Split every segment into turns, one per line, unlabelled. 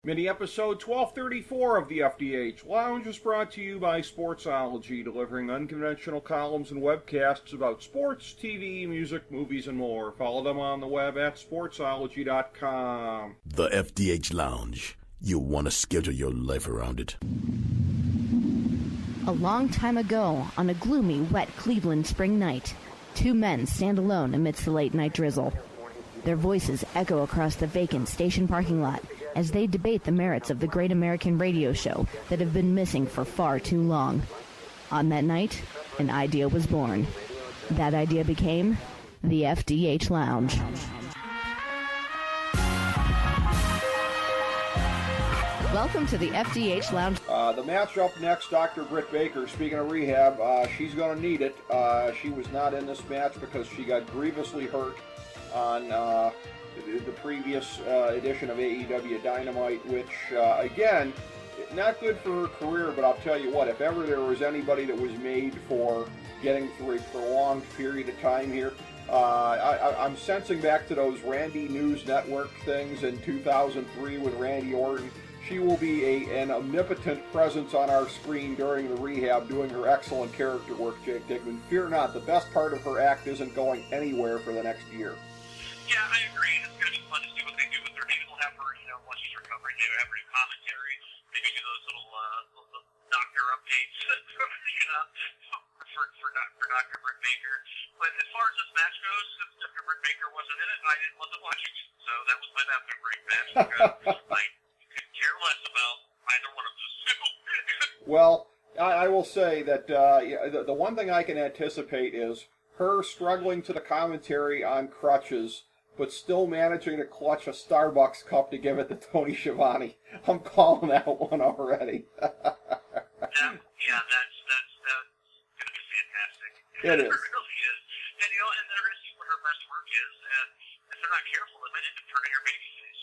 Mini episode 1234 of the FDH Lounge is brought to you by Sportsology, delivering unconventional columns and webcasts about sports, TV, music, movies, and more. Follow them on the web at sportsology.com.
The FDH Lounge. You'll want to schedule your life around it.
A long time ago, on a gloomy, wet Cleveland spring night, two men stand alone amidst the late-night drizzle. Their voices echo across the vacant station parking lot as they debate the merits of the great American radio show that have been missing for far too long. On that night, an idea was born. That idea became the FDH Lounge. Welcome to the FDH Lounge.
The match up next, Dr. Britt Baker. Speaking of rehab, she's going to need it. She was not in this match because she got grievously hurt on the previous edition of AEW Dynamite, which, again, not good for her career, but I'll tell you what, if ever there was anybody that was made for getting through a prolonged period of time here, I'm sensing back to those Randy News Network things in 2003 with Randy Orton. She will be an omnipotent presence on our screen during the rehab, doing her excellent character work, Jake Digman. Fear not, the best part of her act isn't going anywhere for the next year.
Yeah, I agree. It's going to be fun to see what they do with her. Maybe they'll have her, once she's recovering, maybe have her do commentary. Maybe do those little doctor updates for Dr. Britt Baker. But as far as this match goes, if Dr. Britt Baker wasn't in it, I wasn't watching it. So that was my bathroom break match. I could care less about either one of those two.
Well, I will say that the one thing I can anticipate is her struggling to the commentary on crutches, but still managing to clutch a Starbucks cup to give it to Tony Schiavone. I'm calling that one already.
Yeah, that's going to be fantastic.
It
It really
is.
is. And, and they're going to see what her best work is, and if they're not careful, they might end up turning her babyface.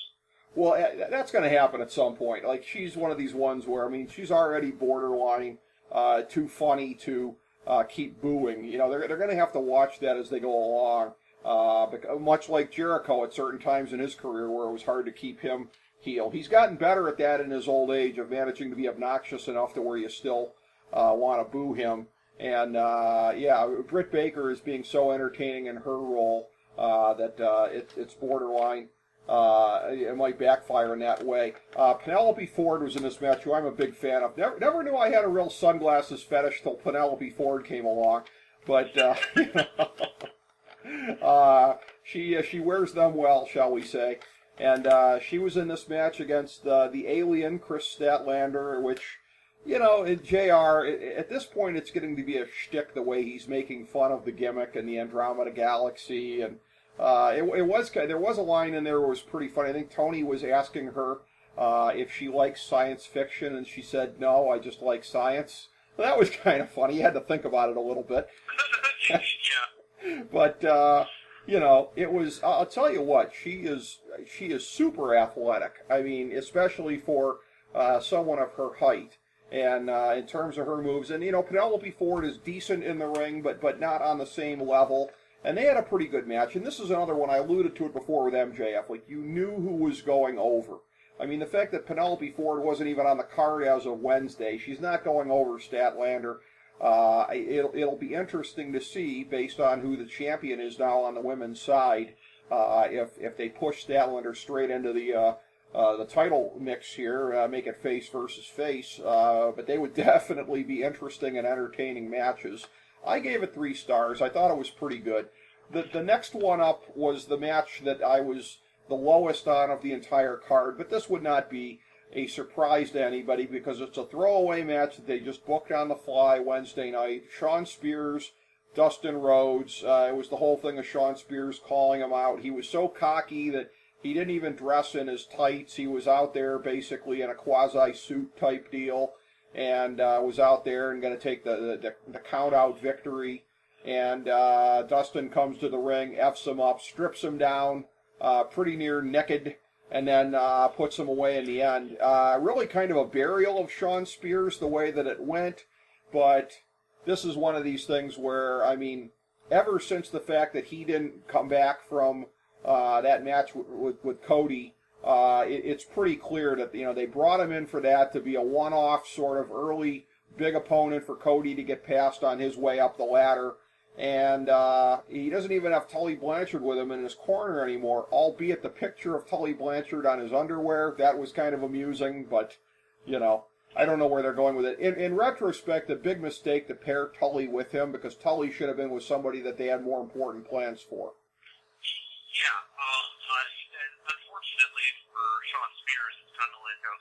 Well, that's going to happen at some point. Like, she's one of these ones where, she's already borderline too funny to keep booing. They're going to have to watch that as they go along. Much like Jericho at certain times in his career where it was hard to keep him heel. He's gotten better at that in his old age, of managing to be obnoxious enough to where you still want to boo him. And, Britt Baker is being so entertaining in her role that it's borderline. It might backfire in that way. Penelope Ford was in this match, who I'm a big fan of. Never knew I had a real sunglasses fetish till Penelope Ford came along. But, she wears them well, shall we say. And she was in this match against the alien, Chris Statlander, which, in JR, at this point it's getting to be a shtick the way he's making fun of the gimmick and the Andromeda Galaxy. And there was a line in there that was pretty funny. I think Tony was asking her if she likes science fiction, and she said, no, I just like science. Well, that was kind of funny. You had to think about it a little bit.
Yeah.
But, it was, I'll tell you what, she is super athletic. Especially for someone of her height. And in terms of her moves. And, Penelope Ford is decent in the ring, but not on the same level. And they had a pretty good match. And this is another one, I alluded to it before with MJF. Like, you knew who was going over. The fact that Penelope Ford wasn't even on the card as of Wednesday, she's not going over Statlander. It'll be interesting to see, based on who the champion is now on the women's side, if they push Statlander straight into the title mix here, make it face versus face. But they would definitely be interesting and entertaining matches. I gave it 3 stars. I thought it was pretty good. The next one up was the match that I was the lowest on of the entire card, but this would not be a surprise to anybody because it's a throwaway match that they just booked on the fly Wednesday night. Shawn Spears, Dustin Rhodes. It was the whole thing of Shawn Spears calling him out. He was so cocky that he didn't even dress in his tights. He was out there basically in a quasi-suit type deal, and was out there and going to take the count-out victory. And Dustin comes to the ring, F's him up, strips him down pretty near naked, and then puts him away in the end. Really kind of a burial of Shawn Spears, the way that it went, but this is one of these things where, ever since the fact that he didn't come back from that match with Cody it's pretty clear that they brought him in for that to be a one-off sort of early big opponent for Cody to get past on his way up the ladder. And he doesn't even have Tully Blanchard with him in his corner anymore, albeit the picture of Tully Blanchard on his underwear, that was kind of amusing, but, I don't know where they're going with it. In retrospect, a big mistake to pair Tully with him, because Tully should have been with somebody that they had more important plans for.
Yeah, and unfortunately for Sean Spears, it's kind of like a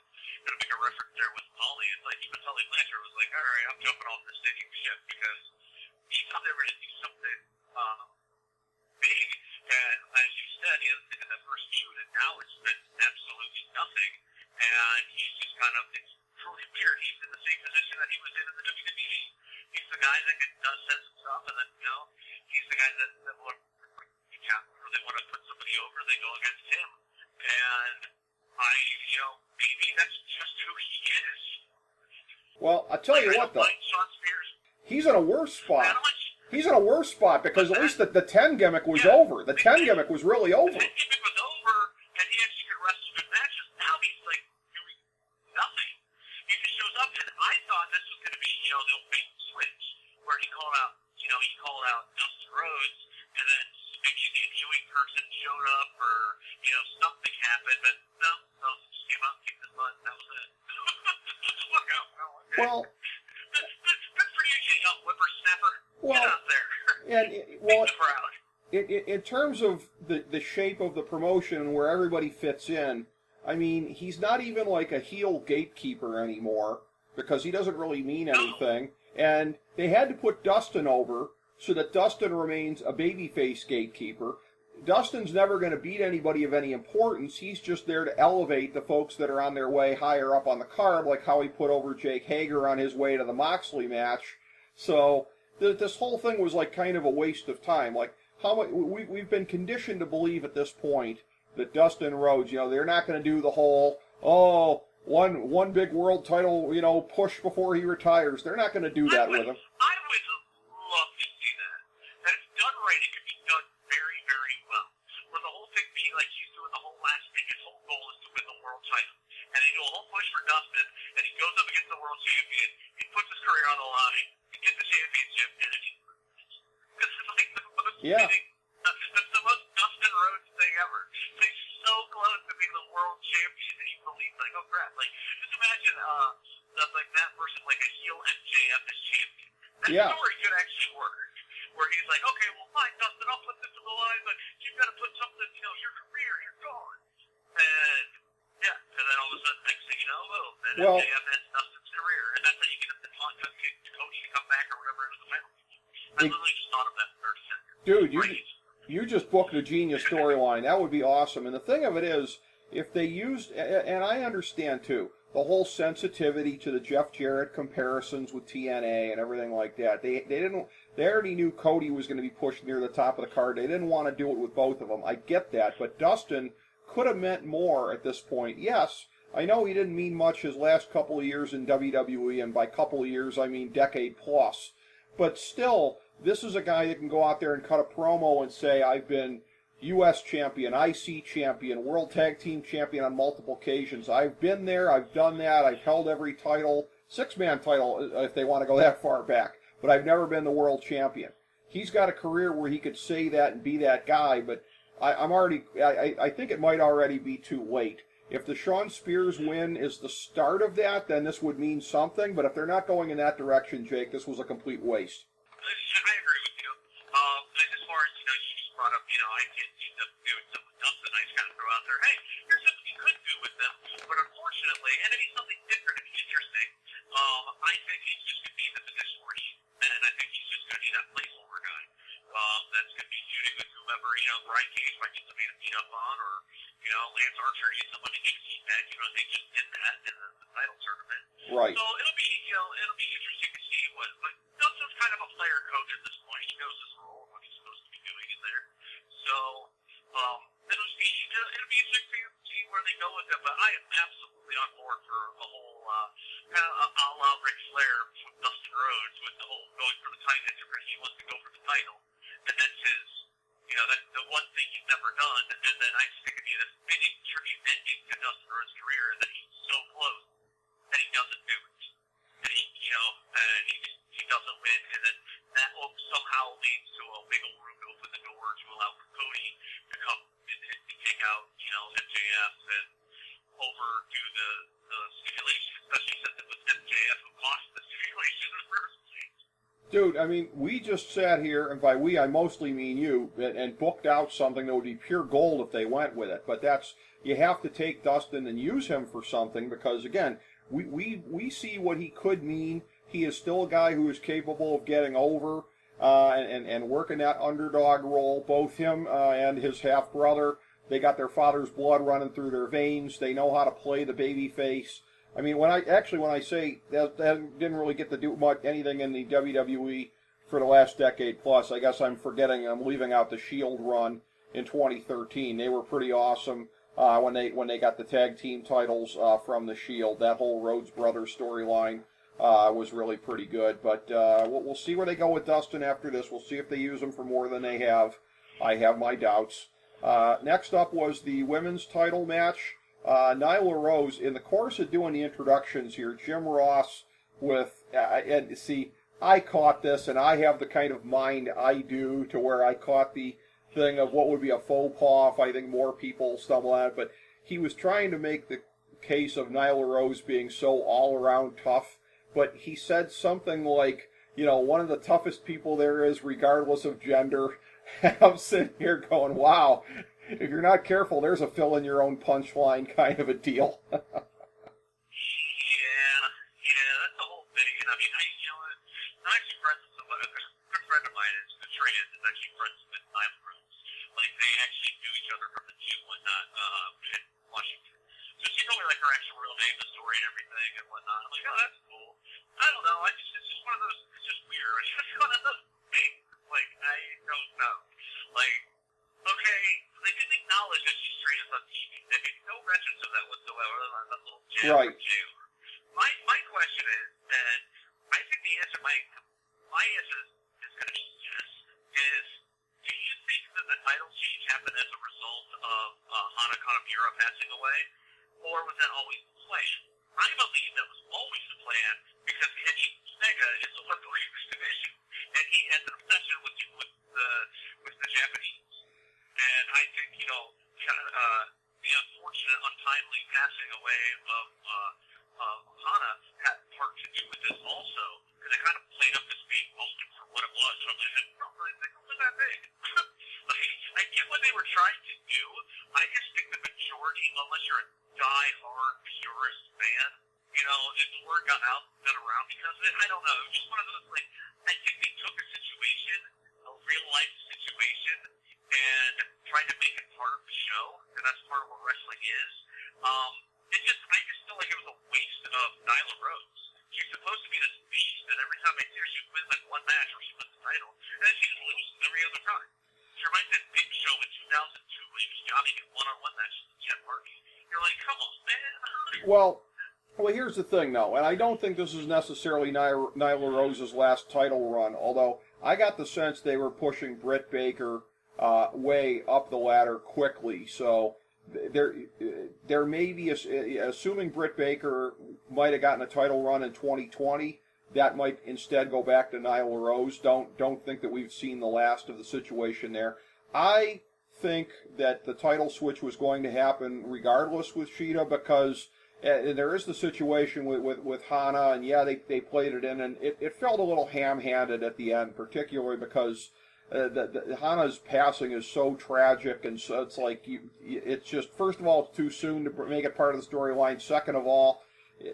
bigger reference there with Tully. It's like even Tully Blanchard was like, all right, I'm jumping off this stage ship because he thought they were going to do something big, and as you said, he doesn't think of that first shoot, and now it's been absolutely nothing, and he's just kind of, it's truly weird. He's in the same position that he was in the WWE. He's the guy that does set some stuff, and then, he's the guy that when they want to put somebody over, they go against him, and maybe that's just who he is.
Well, I'll tell you what, though.
Sean Spears.
He's in a worse spot. He's in a worse spot because at least the 10 gimmick was over. The 10 gimmick was really over.
The 10 gimmick was over, and he actually could wrestle good matches. Now he's like doing nothing. He just shows up, and I thought this was going to be, the old bait and switch, where he called out Dustin Rhodes, and then maybe the viewing person showed up, or something happened, but no, just came out and kicked his butt, and that was it. Look out, okay.
Well.
Good for you, young whippersnapper.
Well,
get out there.
And in terms of the shape of the promotion and where everybody fits in, I mean, he's not even like a heel gatekeeper anymore because he doesn't really mean anything. And they had to put Dustin over so that Dustin remains a babyface gatekeeper. Dustin's never going to beat anybody of any importance. He's just there to elevate the folks that are on their way higher up on the card, like how he put over Jake Hager on his way to the Moxley match. So this whole thing was like kind of a waste of time. Like how much we've been conditioned to believe at this point that Dustin Rhodes, they're not going to do the whole one big world title push before he retires. They're not going to do that with him.
I would love to see that. And if done right, it could be done very, very well. Where the whole thing be like he's doing the whole last thing. His whole goal is to win the world title. And they do a whole push for Dustin, and he goes up against the world champion. He puts his career on the line. He gets the championship, and then he loses. This is like the most that's the most Dustin Rhodes thing ever. He's so close to being the world champion, and he believes, like, oh crap. Like, just imagine that person, like a heel MJF as champion. That story could actually work. Where he's like, okay, well, fine, Dustin, I'll put this on the line, but you've got to put something, your career, you're gone. And, and then all of a sudden, next thing you know, then MJF ends Dustin's career. And that's how you get him to taunt Cody to come back or whatever into the final. I literally just thought of that in 30 seconds.
Dude, you just booked a genius storyline. That would be awesome. And the thing of it is, if they used, and I understand too, the whole sensitivity to the Jeff Jarrett comparisons with TNA and everything like that. They already knew Cody was going to be pushed near the top of the card. They didn't want to do it with both of them. I get that, but Dustin could have meant more at this point. Yes, I know he didn't mean much his last couple of years in WWE, and by couple of years I mean decade plus. But still, this is a guy that can go out there and cut a promo and say, I've been U.S. champion, IC champion, World Tag Team champion on multiple occasions. I've been there, I've done that, I've held every title, six-man title if they want to go that far back, but I've never been the world champion. He's got a career where he could say that and be that guy, but I think it might already be too late. If the Sean Spears win is the start of that, then this would mean something, but if they're not going in that direction, Jake, this was a complete waste.
I agree with you. As far as, you just brought up, I can't see them doing something with Dustin. I just got to throw out there, hey, here's something you could do with them. But unfortunately, and it is something different and interesting, I think he's just going to be in the position where and I think he's just going to be that placeholder guy. That's going to be shooting with whoever, Brian Cage might get somebody to beat up on, or, Lance Archer gets somebody to get feedback. They just did that in the title tournament.
Right.
So it'll be interesting to see but Dustin's kind of a player coach at this point. He knows his role and what he's supposed to be doing in there. So, it'll be interesting to see where they go with it, but I am absolutely on board for a whole, kind of a la Ric Flair with Dustin Rhodes with the whole going for the title. He wants to go for the title, and that's his You know, that's the one thing he's never done, and then I just think it'd be this big tribute ending to Dustin Rhodes' career that he's so close, and he doesn't do it. And he doesn't win, and then that will somehow leads to a wiggle room to open the door to allow Cody to come and take out, MJF and overdo the stipulation, especially since it was MJF who cost the stipulation in the first place.
Dude, I mean, we just sat here, and by we, I mostly mean you, and booked out something that would be pure gold if they went with it. But you have to take Dustin and use him for something because, again, we see what he could mean. He is still a guy who is capable of getting over and working that underdog role. Both him and his half-brother, they got their father's blood running through their veins. They know how to play the baby face. I mean, when I say that didn't really get to do anything in the WWE for the last decade plus, I guess I'm leaving out the Shield run in 2013. They were pretty awesome when they got the tag team titles from the Shield. That whole Rhodes Brothers storyline was really pretty good. But we'll see where they go with Dustin after this. We'll see if they use him for more than they have. I have my doubts. Next up was the women's title match. Nyla Rose, in the course of doing the introductions here, Jim Ross and see, I caught this, and I have the kind of mind I do to where I caught the thing of what would be a faux pas if I think more people stumble at it, but he was trying to make the case of Nyla Rose being so all-around tough, but he said something like, one of the toughest people there is regardless of gender. I'm sitting here going, wow. If you're not careful, there's a fill-in-your-own punchline kind of a deal.
Yeah, that's the whole thing. And I mean, I'm actually friends with somebody, a good friend of mine is actually friends with Nyla Rose. Like, they actually knew each other from the gym and whatnot in Washington. So she told me, like, her actual real name, the story and everything and whatnot. I'm like, oh, that's cool. I don't know. It's just one of those, it's just weird. It's just one of those things. Like, I don't know. Like, okay, they didn't acknowledge that she's straight as on TV. They made no mentions of that whatsoever, other than that little jab
Right.
from Jailer. My question is that I think the answer, my answer is going to be yes. Do you think that the title change happened as a result of Hana Kanamura passing away, or was that always the plan? I believe that was always the plan because Kenny Omega is a League division, and he has an obsession with the Japanese. And I think, the unfortunate, untimely passing away of Hana had part to do with this also, because it kind of played up this being Austin for what it was. And I'm like, I don't really think it was that big. I get what they were trying to do. I just think the majority, unless you're a die-hard purist fan, the word got around because of it. I don't know. It was just one of those, like, I think they took a situation, a real-life situation, and trying to make it part of the show, and that's part of what wrestling is. I just feel like it was a waste of Nyla Rose. She's supposed to be this beast, and every time I see her, she wins like one match or she wins the title, and then she just loses every other time. She reminds me of Big Show in 2002 when he was jobbing in one-on-one matches with Jeff Hardy. You're like, come on, man.
Well, here's the thing, though, and I don't think this is necessarily Nyla Rose's last title run, although I got the sense they were pushing Britt Baker way up the ladder quickly. So there may be, assuming Britt Baker might have gotten a title run in 2020, that might instead go back to Nyla Rose. Don't think that we've seen the last of the situation there. I think that the title switch was going to happen regardless with Shida because there is the situation with Hana, and yeah, they played it in, and it felt a little ham-handed at the end, particularly because Hana's passing is so tragic, and so it's like it's just, first of all, it's too soon to make it part of the storyline. Second of all,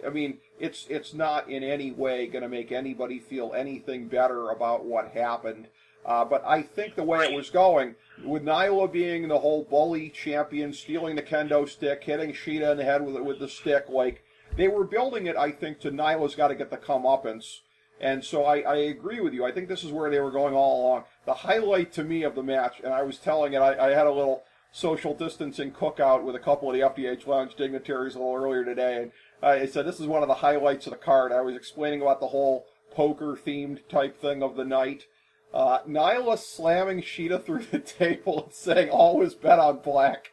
I mean, it's not in any way going to make anybody feel anything better about what happened. But I think the way it was going, with Nyla being the whole bully champion, stealing the kendo stick, hitting Shida in the head with the stick, like, they were building it, I think, to Nyla's got to get the comeuppance. And so I agree with you. I think this is where they were going all along. The highlight to me of the match, and I was telling it, I had a little social distancing cookout with a couple of the FDH Lounge dignitaries a little earlier today, and I said this is one of the highlights of the card. I was explaining about the whole poker-themed type thing of the night. Nyla slamming Sheeta through the table and saying always bet on black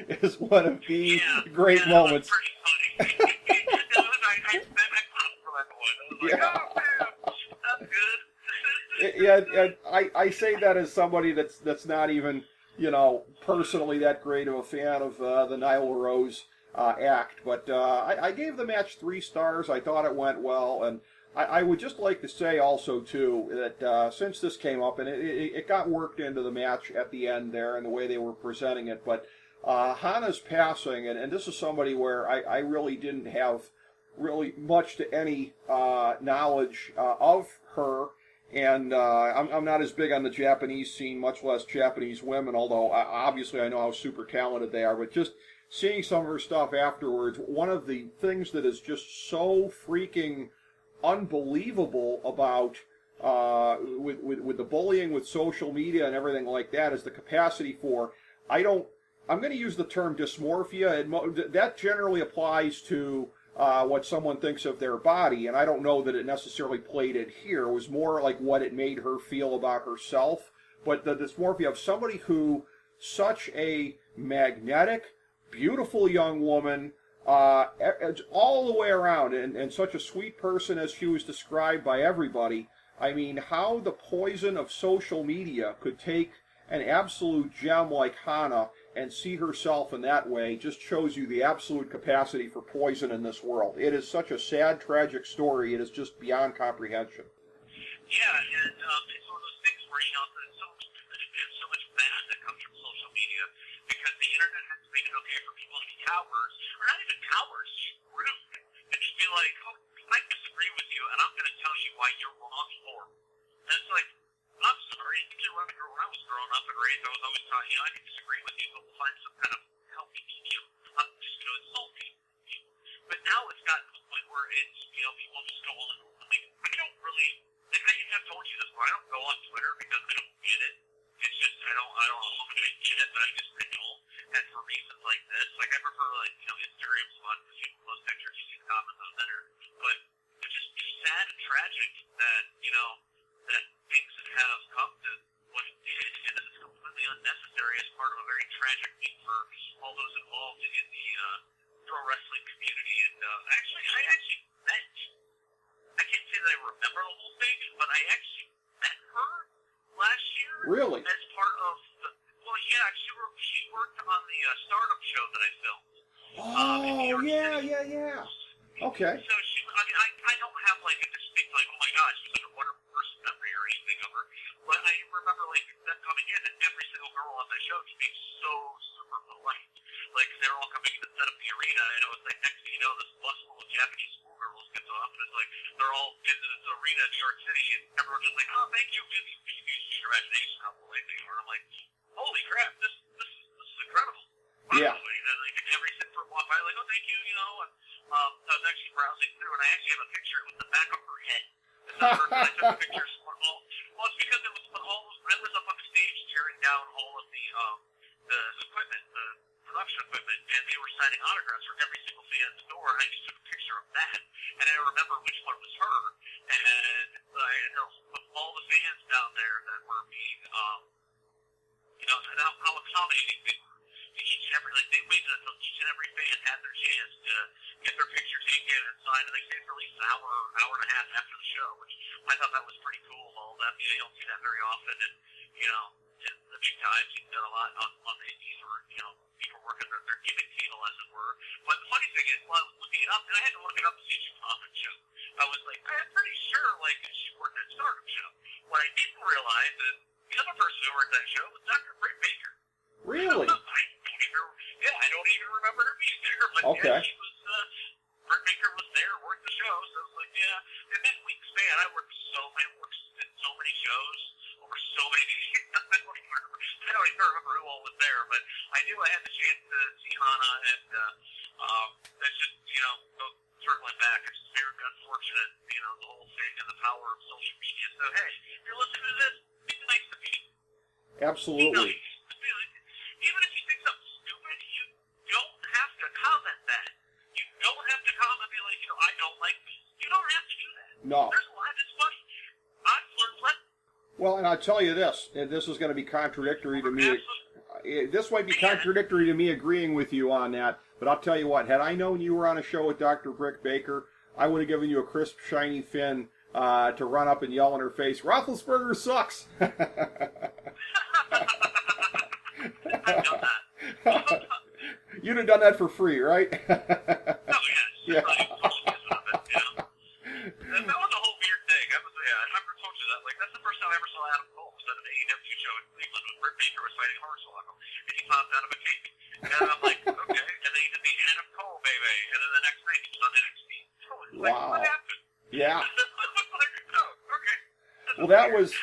is one of the great moments.
That was pretty funny. I popped for that one. I was like, oh, man, that's good.
I say that as somebody that's not even, personally that great of a fan of the Nyla Rose act. But I gave the match 3 stars. I thought it went well, and I would just like to say also, too, that since this came up, and it got worked into the match at the end there and the way they were presenting it, but Hana's passing, and this is somebody where I really didn't have really much to any knowledge of her, and I'm not as big on the Japanese scene, much less Japanese women, although obviously I know how super talented they are, but just seeing some of her stuff afterwards, one of the things that is just so freaking unbelievable about with the bullying, with social media and everything like that, is the capacity for, I'm going to use the term dysmorphia, and that generally applies to what someone thinks of their body, and I don't know that it necessarily played it here. It was more like what it made her feel about herself, but the dysmorphia of somebody who, such a magnetic, beautiful young woman, all the way around, and such a sweet person as she was described by everybody. I mean, how the poison of social media could take an absolute gem like Hana and see herself in that way just shows you the absolute capacity for poison in this world. It is such a sad, tragic story. It is just beyond comprehension.
Yeah, and it's one of those things where, there's so much bad that comes from social media, because the internet has made it okay for people to be cowards, or not even cowards, just rude, and just be like, oh, I disagree with you, and I'm going to tell you why you're wrong for. And it's like, I'm sorry, I remember when I was growing up and raised, I was always taught, I can disagree with you, but we'll find some kind of healthy medium. I'm just going to insult you. But now it's gotten to the point where it's, people just go on, I don't really, I've told you this, but I don't go on Twitter because I don't get it. It's just, I don't know how much I get it, but I just don't. And for reasons like this, I prefer, Instagram's fun because you can post pictures, you can comment on there. But it's just sad and tragic that, that things have come to what it did, and it's completely unnecessary as part of a very tragic thing for all those involved in the pro wrestling community. And I actually met, I can't say that I remember the whole thing, but I actually met her last year.
Really?
As part of the, she worked on the startup show that I filmed. In New York City.
Yeah. Okay.
So she, I don't have a distinct oh my gosh, she's such a wonderful person memory or anything of her, but I remember them coming in, and every single girl on that show just being so super polite. They were all coming in to set up the arena, and it was next thing you know, this bus full of Japanese schoolgirls gets off, and it's they're all in this arena in New York City, and everyone's just oh, thank you, you use your imagination how polite they are. I'm like, holy crap, this is incredible.
Yeah.
Every single walk by, oh, thank you, and I was actually browsing through, and I actually have a picture with the back of her head. It's not her, I took pictures for all. Well, it's because it was I was up on the stage tearing down all of the equipment, the production equipment, and they were signing autographs for every single fan's door, and I just took a picture of that, and I remember which one was her, and with all the fans down there that were being, and how accommodating they were. Each and every, they waited until each and every fan had their chance to get their picture taken and signed, and they stayed for at least an hour and a half after the show, which I thought that was pretty cool. All that, you don't see that very often, and in the big times, you see that a lot on the indies, where people working their gimmick table, as it were. But the funny thing is, while I was looking it up, and I had to look it up to see she was on the show, I was I'm pretty sure she worked that startup show. What I didn't realize is the other person who worked that show was Dr. Britt Baker.
Really?
I don't even remember her being there, but
okay.
She was, Britt Baker was there, worked the show, so I was in that week span, I worked in so many shows, over so many years, I don't even remember who all was there, but I knew I had the chance to see Hana, and that's just, circling back, it's just very unfortunate, the whole thing and the power of social media. So, hey, if you're listening to this, be nice to people.
Absolutely.
Even if you think something stupid, you don't have to comment that. You don't have to comment and be I don't like this. You don't have to do that.
No.
There's a lot that's funny. I've learned lessons.
Well, and I'll tell you this, and this is going to be contradictory to me. This might be contradictory to me agreeing with you on that, but I'll tell you what, had I known you were on a show with Dr. Brick Baker, I would have given you a crisp, shiny fin to run up and yell in her face, Roethlisberger sucks!
I've done that.
You'd have done that for free, right?
Oh, yeah. That was a whole weird thing. I never told you that. Like, that's the first time I ever saw Adam Cole. Was at an AEW show in Cleveland when Britt Baker was fighting Hornswoggle, and he popped out of a cake. And I'm like, okay. And then he did the Adam Cole, baby. And then the next night he was on NXT. So it's like,
Wow.
what happened?
Yeah.
Like, oh, okay.
Well, that was.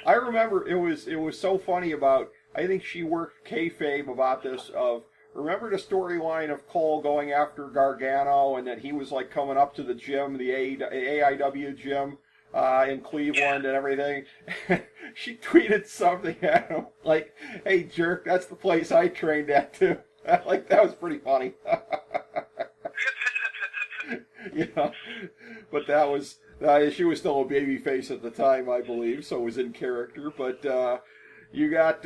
I remember it was so funny about. I think she worked kayfabe about this. Remember the storyline of Cole going after Gargano, and that he was like coming up to the gym, the AIW gym in Cleveland and everything. She tweeted something at him like, "Hey jerk, that's the place I trained at too." Like, that was pretty funny. You know, but that was she was still a babyface at the time, I believe, so it was in character. But you got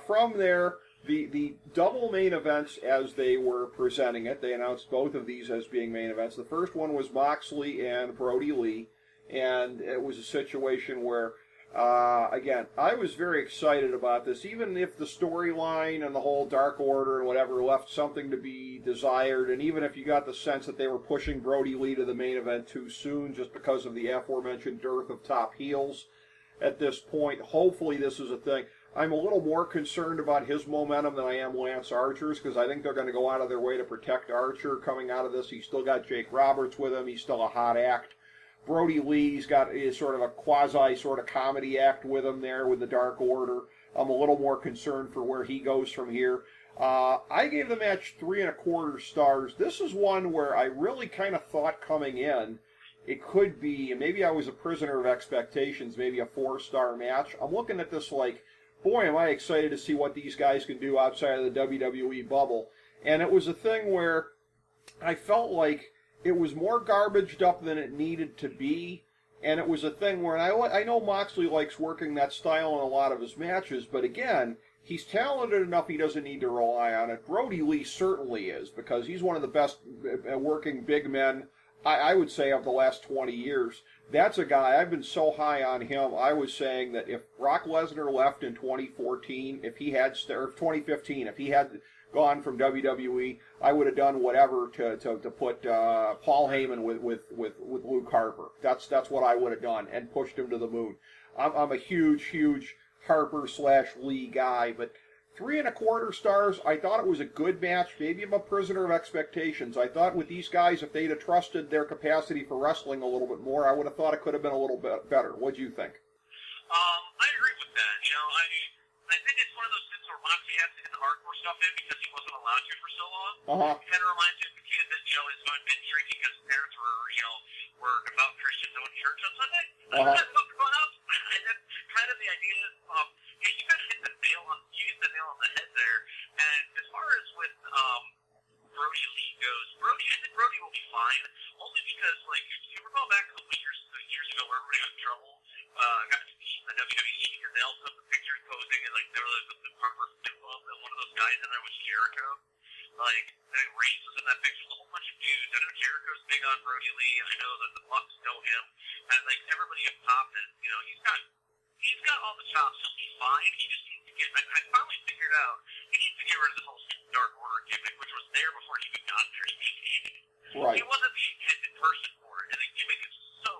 from there the double main events as they were presenting it. They announced both of these as being main events. The first one was Moxley and Brody Lee, and it was a situation where. Again, I was very excited about this, even if the storyline and the whole Dark Order and whatever left something to be desired, and even if you got the sense that they were pushing Brody Lee to the main event too soon just because of the aforementioned dearth of top heels at this point. Hopefully this is a thing. I'm a little more concerned about his momentum than I am Lance Archer's, because I think they're going to go out of their way to protect Archer coming out of this. He's still got Jake Roberts with him. He's still a hot act. Brody Lee's got is sort of a quasi sort of comedy act with him there with the Dark Order. I'm a little more concerned for where he goes from here. I gave the match 3.25 stars. This is one where I really kind of thought coming in it could be, and maybe I was a prisoner of expectations, maybe a 4-star match. I'm looking at this like, boy, am I excited to see what these guys can do outside of the WWE bubble. And it was a thing where I felt like it was more garbaged up than it needed to be, and it was a thing where, and I know Moxley likes working that style in a lot of his matches, but again, he's talented enough he doesn't need to rely on it. Brody Lee certainly is, because he's one of the best working big men, I would say, of the last 20 years. That's a guy, I've been so high on him, I was saying that if Brock Lesnar left in 2014, or 2015, if he had gone from WWE, I would have done whatever to put Paul Heyman with Luke Harper. That's what I would have done, and pushed him to the moon. I'm a huge Harper/Lee guy, but 3.25 stars. I thought it was a good match. Maybe I'm a prisoner of expectations. I thought with these guys, if they'd have trusted their capacity for wrestling a little bit more, I would have thought it could have been a little bit better. What'd you think?
I agree with that. You know, I think it's one of those things where Moxley has to get the hardcore stuff in because he wasn't allowed to for so long. It kind of reminds me of the kid that, you know, is going to binge drinking because his parents were devout Christians going to church on Sunday. And that's kind of the idea of, you kind of hit the nail on the head there. And as far as with Brody Lee goes, I think Brody will be fine, only because, like, if you recall back a couple years ago where everybody got in trouble, got to beat the WWE because they all took the pictures posing, and like there was the Harper Flip Club, and one of those guys in there was Jericho. Like, Reigns was in that picture with a whole bunch of dudes. I know Jericho's big on Brody Lee. I know that the Bucks know him, and like everybody at Pop is, you know, he's got all the chops. He'll be fine. He just needs to get. I finally figured out he needs to get rid of this whole Dark Order gimmick, which was there before he even got there.
Right.
He wasn't the intended person for it, and the gimmick is so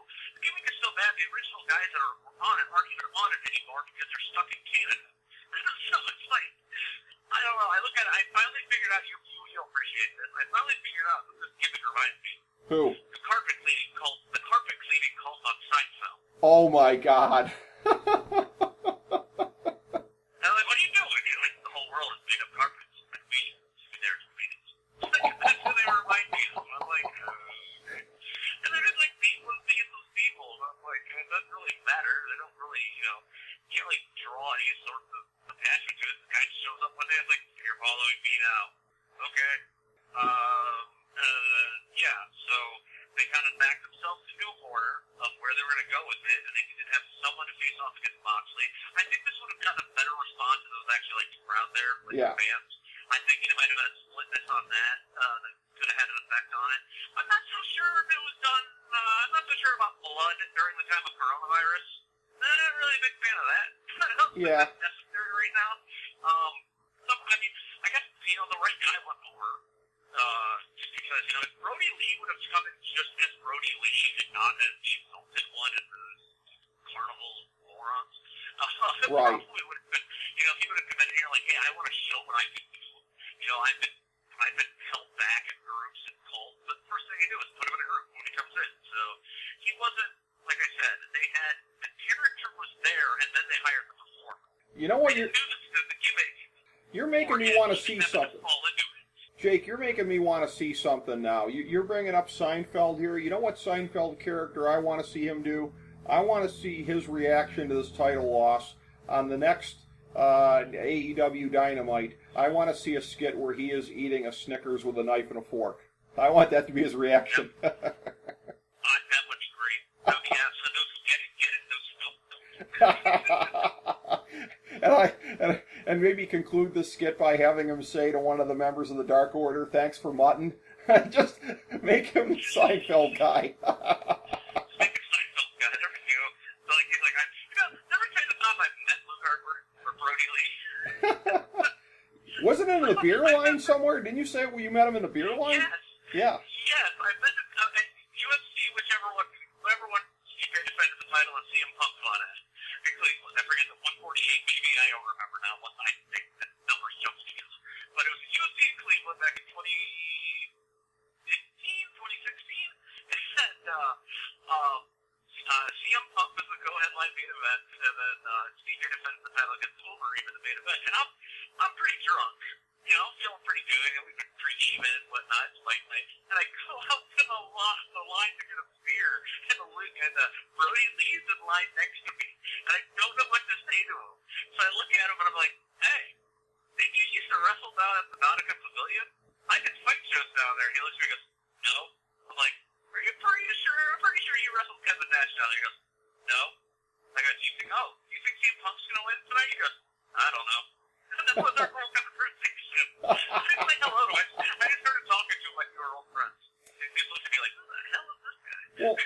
bad. The original guys that are on it aren't even on it anymore because they're stuck in Canada. So it's like, I don't know. I look at it. I finally figured out. You'll appreciate this. I finally figured out who this gimmick reminds me.
Who?
The carpet cleaning cult on Seinfeld.
Oh my God.
And I'm like, what are you doing? You're like, the whole world is made of carpets, and we should be there to clean it. That's what they remind me of. I'm like, and they're just like these people. I'm like, it doesn't really matter. They don't really, you can't really draw any sort of attachment to it. The guy just shows up one day and it's like, you're following me now. Okay. Yeah, so they kind of backed themselves into a corner of where they were going to go with it, and they needed to have someone to honestly, I think this would have gotten a better response if it was actually like crowd there, like
Yeah.
fans. I think it might have had a splitness on that that could have had an effect on it. I'm not so sure if it was done. I'm not so sure about blood during the time of coronavirus. I'm not really a big fan of that. I don't think
Yeah.
that's necessary right now. So, I mean, I guess the right guy went over. Just because if Brody Lee would have come in just as Brody Lee and not as the insulted one and the carnival morons, it
Right.
probably would have been. If he would have come in here like, hey, I want to show what I can do. I've been held back in groups and cults, but the first thing you do is put him in a group when he comes in. So he wasn't, like I said, the character was there, and then they hired the performer.
You know what?
They knew the gimmick.
You're making me want to see something.
Fall into it.
Jake, you're making me want to see something now. You're bringing up Seinfeld here. You know what Seinfeld character I want to see him do? I want to see his reaction to this title loss on the next AEW Dynamite. I want to see a skit where he is eating a Snickers with a knife and a fork. I want that to be his reaction.
That would be great. Oh, yeah, so those
and maybe conclude the skit by having him say to one of the members of the Dark Order, "Thanks for mutton." Just make him Seinfeld guy.
Make a Seinfeld guy. There we go. So he's like, never say the time I met Luke Harper or Brody Lee.
Wasn't it in the beer line somewhere? Didn't you say you met him in the beer line?
Yes.
Yeah.
Yes, I met him at UFC, whoever one defended the title and CM Punk fought at. In Cleveland. I forget the 148 maybe. I don't remember now. I think the numbers jumbled together. But it was UFC in Cleveland back in 2016. And CM Punk was the go-ahead live main event, and then CJ defended the title against Wolverine in the main event. And I'm pretty drunk. I'm feeling pretty good, and we've been pretty even and whatnot. It's late night. And I go out to the line to get a beer, and Brody Lee's in line next to me. And I don't know what to say to him. So I look at him, and I'm like, hey, did you used to wrestle down at the Nautica Pavilion? I did fight shows down there. And he looks at me and goes, no. I'm like, are you pretty sure? I'm pretty sure you wrestled Kevin Nash down there. He goes, no. I go, do you think CM Punk's going to win tonight? He goes, I don't know. And that was our whole conversation. I didn't say hello to him. I just started talking to him like we were old friends. And he looked at me like, who the hell is this guy?
Well,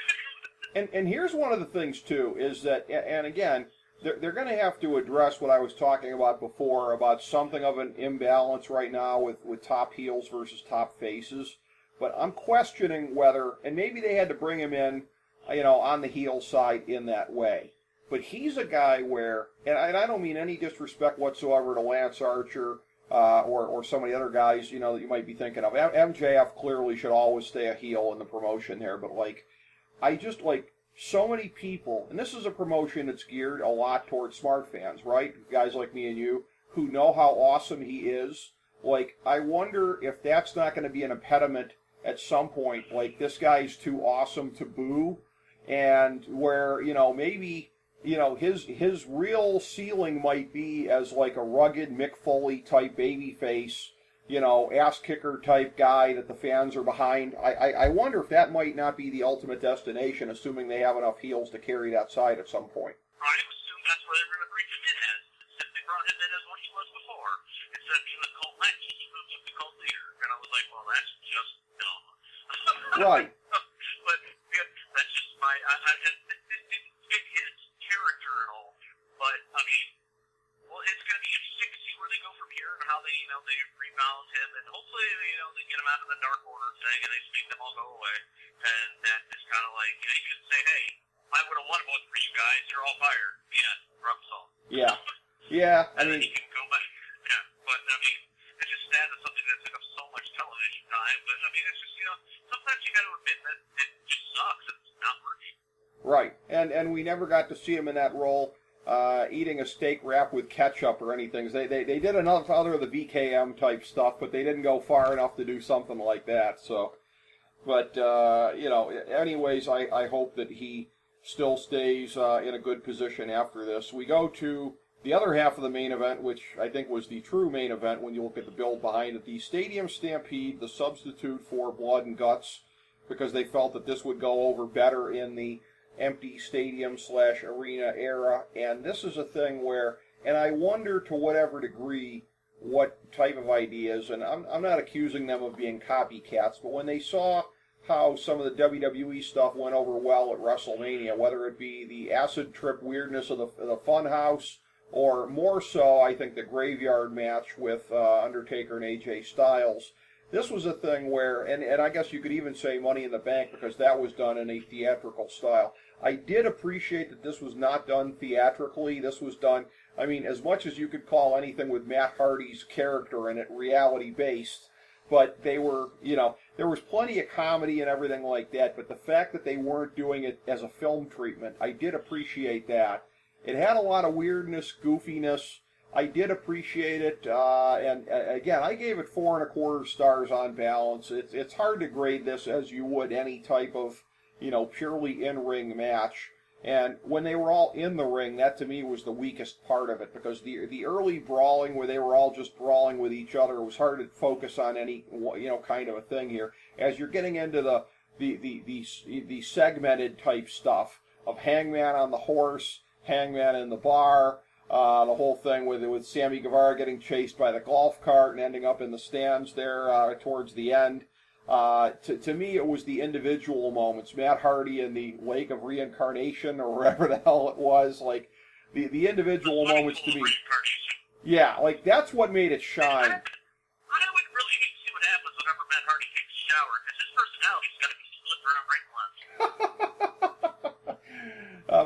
and here's one of the things too is that, and again, they're going to have to address what I was talking about before about something of an imbalance right now with top heels versus top faces. But I'm questioning whether, and maybe they had to bring him in, on the heel side in that way. But he's a guy where, and I don't mean any disrespect whatsoever to Lance Archer or some of the other guys, that you might be thinking of. MJF clearly should always stay a heel in the promotion there, but I just so many people, and this is a promotion that's geared a lot towards smart fans, right? Guys like me and you who know how awesome he is. I wonder if that's not going to be an impediment at some point. This guy's too awesome to boo, and where maybe his real ceiling might be as a rugged Mick Foley type babyface, ass kicker type guy that the fans are behind. I wonder if that might not be the ultimate destination, assuming they have enough heels to carry that side at some point.
I assume that's what they're going to bring him in as. Since they brought him in as what he was before. Instead of being a cult match, he moved up to cult leader. And I was like, well, that's just dumb.
Right.
But that's just my... it didn't fit his character at all. But, I mean, well, it's going to be interesting to see where they go from here and how they, they rebalance him. And hopefully, they get him out of the Dark Order thing and they just make them all go away. And that is kind of like, you can say, hey, I would have won both for you guys. You're all fired. Yeah, rub salt.
Yeah. Yeah,
and then he can go back. Yeah, but, I mean, it's just sad that something that took up so much television time. But, I mean, it's just, sometimes you got to admit that it just sucks. It's not working.
Right, and we never got to see him in that role eating a steak wrap with ketchup or anything. They did enough other of the VKM type stuff, but they didn't go far enough to do something like that. So, but anyways, I hope that he still stays in a good position after this. We go to the other half of the main event, which I think was the true main event when you look at the build behind it. The Stadium Stampede, the substitute for Blood and Guts, because they felt that this would go over better in the empty stadium / arena era. And this is a thing where, and I wonder to whatever degree what type of ideas, and I'm not accusing them of being copycats, but when they saw how some of the WWE stuff went over well at WrestleMania, whether it be the acid trip weirdness of the Funhouse, or more so, I think, the graveyard match with Undertaker and AJ Styles. This was a thing where, and I guess you could even say Money in the Bank, because that was done in a theatrical style. I did appreciate that this was not done theatrically. This was done, I mean, as much as you could call anything with Matt Hardy's character in it reality-based, but they were, there was plenty of comedy and everything like that, but the fact that they weren't doing it as a film treatment, I did appreciate that. It had a lot of weirdness, goofiness. I did appreciate it, and again, I gave it 4.25 stars on balance. It's hard to grade this as you would any type of, purely in-ring match. And when they were all in the ring, that to me was the weakest part of it, because the early brawling where they were all just brawling with each other, it was hard to focus on any kind of a thing here. As you're getting into the segmented type stuff of Hangman on the horse, Hangman in the bar, the whole thing with Sammy Guevara getting chased by the golf cart and ending up in the stands there towards the end. To me, it was the individual moments. Matt Hardy in the Lake of Reincarnation, or wherever the hell it was, like the individual moments to me. Yeah, like that's what made it shine.
I would really hate to see what happens whenever Matt Hardy takes a shower, because his personality's got to be flipped around right and left.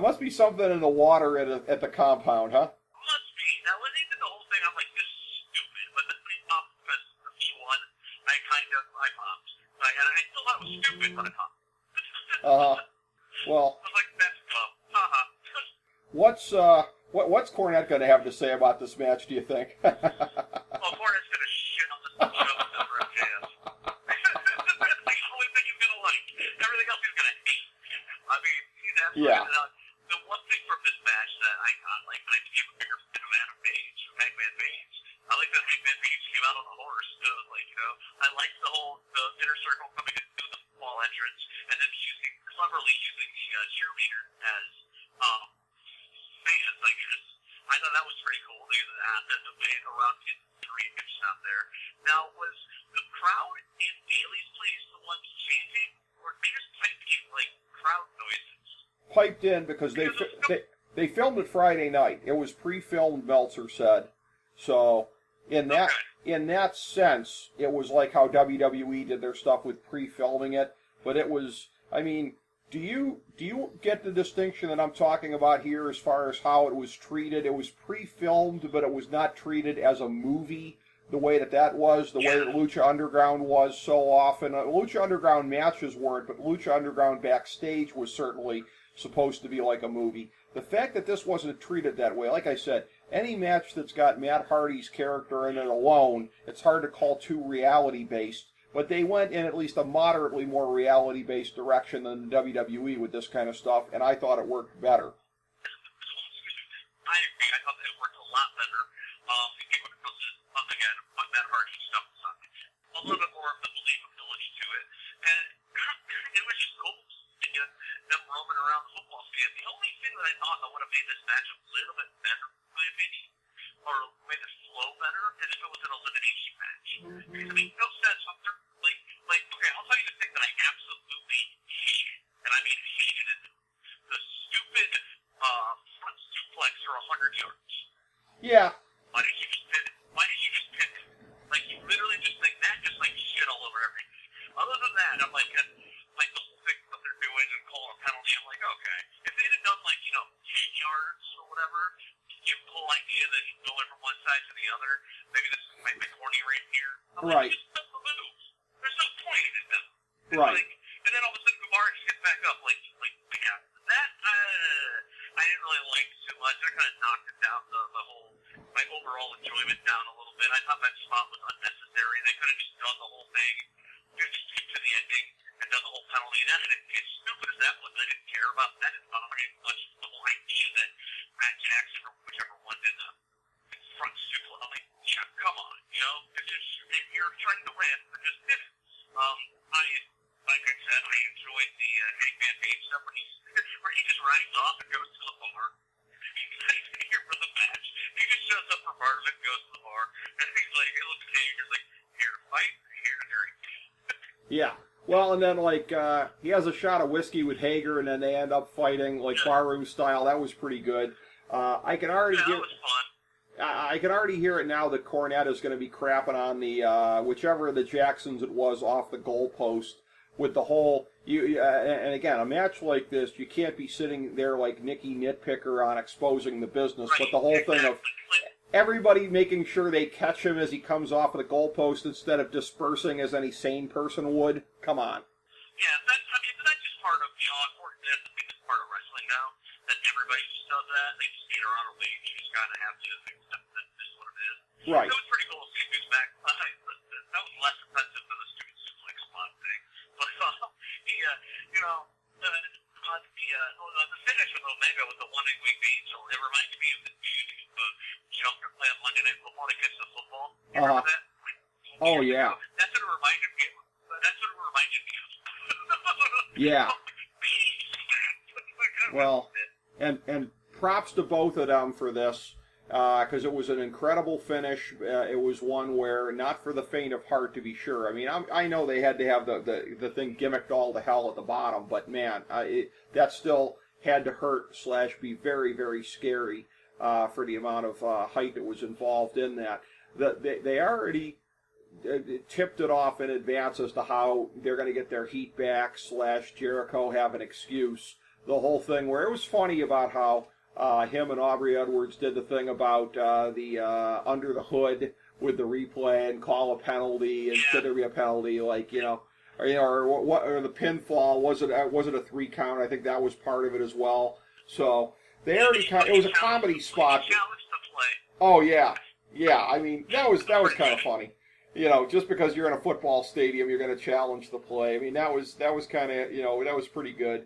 Must be something in the water at the compound, huh?
Must be. Now, when they did the whole thing, I'm like, this is stupid. But then they popped because of E1. I popped. And I still thought it was stupid, but I popped.
Well.
I was like, that's dumb.
What's Cornette going to have to say about this match, do you think?
Well, Cornette's going to shit on this show whenever it can. That's the only thing he's going to like. Everything else he's going to hate. I mean,
yeah.
The one thing from this match that I got, like, I became a bigger fan of Adam Page, Hangman Page. I like that Hangman Page came out on the horse. It was like, I liked the inner circle coming into the wall entrance, and then cleverly using the cheerleader as fans, I guess. I thought that was pretty cool. They had the way around in 3 inches out there. Now, was the crowd in Bailey's place the ones chanting, or they just piped in, like, crowd noises?
Piped in because they filmed it Friday night. It was pre-filmed, Meltzer said. So in that sense, it was like how WWE did their stuff with pre-filming it. But it was, I mean, do you get the distinction that I'm talking about here as far as how it was treated? It was pre-filmed, but it was not treated as a movie the way that was, the way that Lucha Underground was so often. Lucha Underground matches weren't, but Lucha Underground backstage was certainly supposed to be like a movie. The fact that this wasn't treated that way, like I said, any match that's got Matt Hardy's character in it alone, it's hard to call too reality-based. But they went in at least a moderately more reality-based direction than the WWE with this kind of stuff, and I thought it worked better.
I agree. I thought that it worked a lot better. Again, Matt Hardy stuff aside, a little bit more of the believability to it, and it was just cool to get them roaming around the football field. The only thing that I thought that would have made this match a little bit better, in my opinion, or made it flow better, is if it was an elimination match. Because it makes no sense. Okay, I'll tell you the thing that I absolutely hated, and I mean hated it. The stupid front suplex for 100 yards.
Yeah.
Why did you just pin it? Like, you literally just think that just like shit all over everything. Other than that, I'm like the whole thing that they're doing and calling a penalty, I'm like, okay. If they'd have done 10 yards or whatever, give the whole idea that he's going from one side to the other, maybe this might be corny right here. I'm
right.
Like, just don't move. There's no point in it.
Right.
And then all of a sudden Guevara just gets back up, yeah. That, I didn't really like too much. I kind of knocked it down, my overall enjoyment down a little bit. I thought that spot was unnecessary. They could have just done the whole thing, just to the ending, and done the whole penalty. And as stupid as that was, I didn't care about that. It's not very much the whole idea that Matt Jackson or whichever one did the front suplex. I'm like, yeah, come on, if you're trying to win, then just did it. Like I said, I enjoyed the Hangman Page stuff where he rides off and goes to the bar. He's not here for the match. He just shows up for part of it, goes to the bar, and he's like, he looks at Hager's like, here to fight, here to drink.
Yeah. Well, and then, like, he has a shot of whiskey with Hager, and then they end up fighting, like, barroom style. That was pretty good. I can already
that
hear,
was fun.
I can already hear it now that Cornette is going to be crapping on the, whichever of the Jacksons it was off the goalpost with the whole, and again, a match like this, you can't be sitting there like Nicky Nitpicker on exposing the business,
Right,
but the whole thing of everybody making sure they catch him as he comes off of the goalpost instead of dispersing as any sane person would. Come on.
Yeah, that's just part of, unfortunately, that's the biggest part of wrestling now, that everybody just does that. They just either on a wage, you just kind of have to accept that this is what it is.
Right.
It was pretty cool to see Goose back. That was less offensive than the stupid suplex spot thing. But, the finish with Omega was the one-wing beat, so it reminded me of the dude who jumped to play on Monday Night Football against the football. You remember that?
Oh, yeah.
That's what it reminded me of.
Yeah. Well, and props to both of them for this, because it was an incredible finish. It was one where, not for the faint of heart, to be sure. I mean, I know they had to have the thing gimmicked all to hell at the bottom, but man, that still had to hurt / be very, very scary for the amount of height that was involved in that. They already tipped it off in advance as to how they're going to get their heat back / Jericho have an excuse. The whole thing where it was funny about how him and Aubrey Edwards did the thing about the under the hood with the replay and call a penalty and should there be a penalty, like, or the pinfall, was it a 3 count? I think that was part of it as well. So they already it was a comedy spot. Oh yeah. I mean, that was kind of funny. Just because you're in a football stadium, you're going to challenge the play. I mean, that was kind of, that was pretty good.